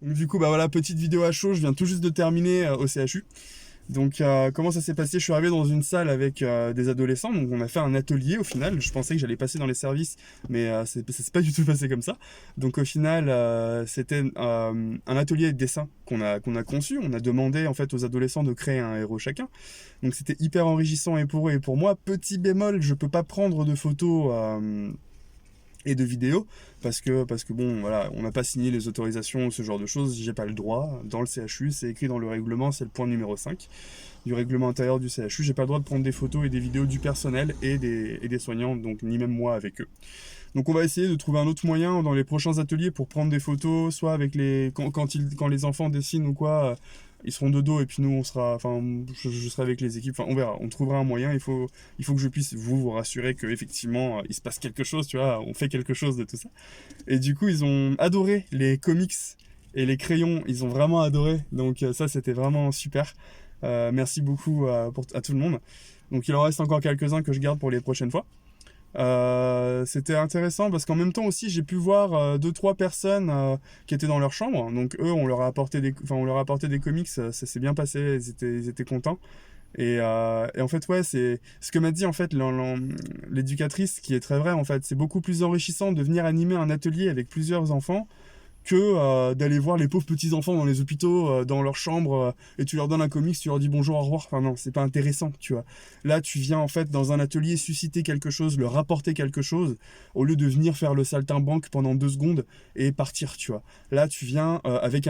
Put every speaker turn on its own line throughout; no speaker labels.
Donc du coup, bah voilà, petite vidéo à chaud, je viens tout juste de terminer au CHU. Donc comment ça s'est passé? Je suis arrivé dans une salle avec des adolescents, donc on a fait un atelier au final. Je pensais que j'allais passer dans les services, mais ça s'est pas du tout passé comme ça. Donc au final, c'était un atelier de dessin qu'on a conçu. On a demandé en fait aux adolescents de créer un héros chacun. Donc c'était hyper enrichissant et pour eux et pour moi. Petit bémol, je peux pas prendre de photos et de vidéos parce que bon voilà, on n'a pas signé les autorisations ou ce genre de choses, j'ai pas le droit dans le CHU, c'est écrit dans le règlement, c'est le point numéro 5 du règlement intérieur du CHU, j'ai pas le droit de prendre des photos et des vidéos du personnel et des soignants, donc ni même moi avec eux. Donc on va essayer de trouver un autre moyen dans les prochains ateliers pour prendre des photos, soit avec les quand les enfants dessinent ou quoi, ils seront de dos et puis nous on sera, enfin je serai avec les équipes, enfin on verra, on trouvera un moyen. Il faut que je puisse vous rassurer que effectivement il se passe quelque chose, tu vois, on fait quelque chose de tout ça. Et du coup ils ont adoré les comics et les crayons, ils ont vraiment adoré. Donc ça c'était vraiment super. Merci beaucoup à tout le monde. Donc il en reste encore quelques-uns que je garde pour les prochaines fois. C'était intéressant parce qu'en même temps aussi j'ai pu voir deux trois personnes qui étaient dans leur chambre, donc eux on leur a apporté des comics, ça s'est bien passé, ils étaient contents et en fait ouais, c'est ce que m'a dit en fait l'éducatrice, qui est très vrai en fait, c'est beaucoup plus enrichissant de venir animer un atelier avec plusieurs enfants que d'aller voir les pauvres petits enfants dans les hôpitaux, dans leur chambre, et tu leur donnes un comics, tu leur dis bonjour, au revoir. Enfin non, c'est pas intéressant, tu vois. Là, tu viens en fait dans un atelier susciter quelque chose, leur apporter quelque chose, au lieu de venir faire le saltimbanque pendant 2 secondes et partir, tu vois. Là, tu viens avec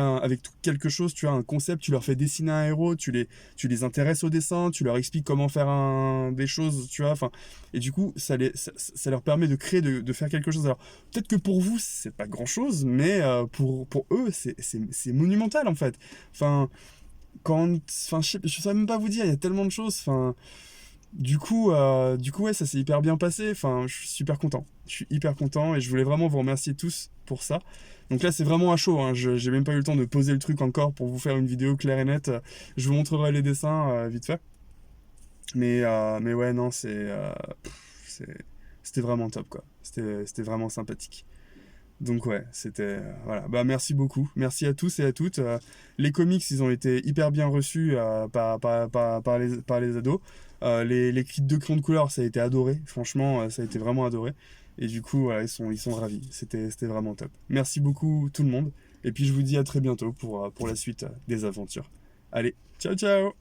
quelque chose, tu as un concept, tu leur fais dessiner un héros, tu les intéresses au dessin, tu leur expliques comment faire des choses, tu vois. Enfin, et du coup, ça leur permet de créer, de faire quelque chose. Alors, peut-être que pour vous, c'est pas grand-chose, mais pour eux, c'est monumental en fait. Enfin, je sais même pas vous dire, il y a tellement de choses. Enfin, du coup, ouais, ça s'est hyper bien passé. Enfin, je suis super content. Je suis hyper content et je voulais vraiment vous remercier tous pour ça. Donc là, c'est vraiment à chaud, hein. J'ai même pas eu le temps de poser le truc encore pour vous faire une vidéo claire et nette. Je vous montrerai les dessins vite fait. Mais ouais, non, c'était vraiment top, quoi. C'était vraiment sympathique. Donc ouais, voilà. Bah merci beaucoup. Merci à tous et à toutes. Les comics, ils ont été hyper bien reçus par les ados. Les kits de crayons de couleur, ça a été adoré. Franchement, ça a été vraiment adoré. Et du coup, voilà, ils sont ravis. C'était vraiment top. Merci beaucoup tout le monde. Et puis je vous dis à très bientôt pour la suite des aventures. Allez, ciao ciao!